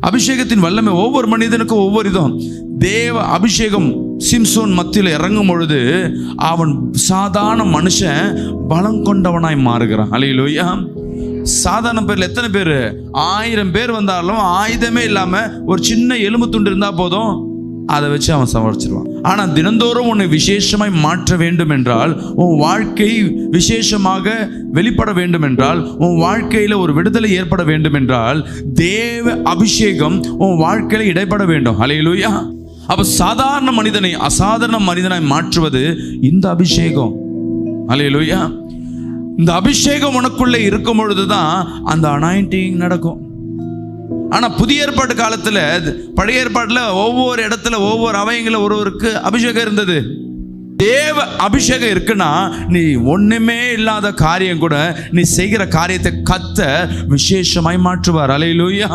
அபிஷேகத்தின் வல்லமை ஒவ்வொரு மனிதனுக்கும் ஒவ்வொரு விதம். தேவ அபிஷேகம் சிம்சோன் மத்தியில் இறங்கும் பொழுது அவன் சாதாரண மனுஷன் பலம் கொண்டவனாய் மாறுகிறான். அல்லேலூயா. சாதாரண பேர்ல எத்தனை பேர்? 1000 பேர் வந்தாலும் ஆயுதமே இல்லாம ஒரு சின்ன எலும்பு துண்டு இருந்தா போதும், அதை வச்சு அவன் சமாளிச்சிருவான். ஆனா தினந்தோறும் உன்னை விசேஷமாய் மாற்ற வேண்டும் என்றால், உன் வாழ்க்கை விசேஷமாக வெளிப்பட வேண்டும் என்றால், உன் வாழ்க்கையில ஒரு விடுதலை ஏற்பட வேண்டும் என்றால், தேவ அபிஷேகம் உன் வாழ்க்கையில இடைப்பட வேண்டும். அல்லேலூயா. அப்ப சாதாரண மனிதனை அசாதாரண மனிதனாய் மாற்றுவது இந்த அபிஷேகம். அல்லேலூயா. இந்த அபிஷேகம் உனக்குள்ளே இருக்கும் பொழுதுதான் அந்த அனாயிண்டிங் நடக்கும். ஆனா புதிய ஏற்பாட்டு காலத்துல, பழைய ஏற்பாட்டுல ஒவ்வொரு இடத்துல ஒவ்வொரு அவையங்கள ஒருவருக்கு அபிஷேகம் இருந்தது. தேவ அபிஷேகம் இருக்குன்னா நீ ஒண்ணுமே இல்லாத காரியம் கூட நீ செய்கிற காரியத்தை கர்த்தர் விசேஷமாய் மாற்றுவார். அல்லேலூயா.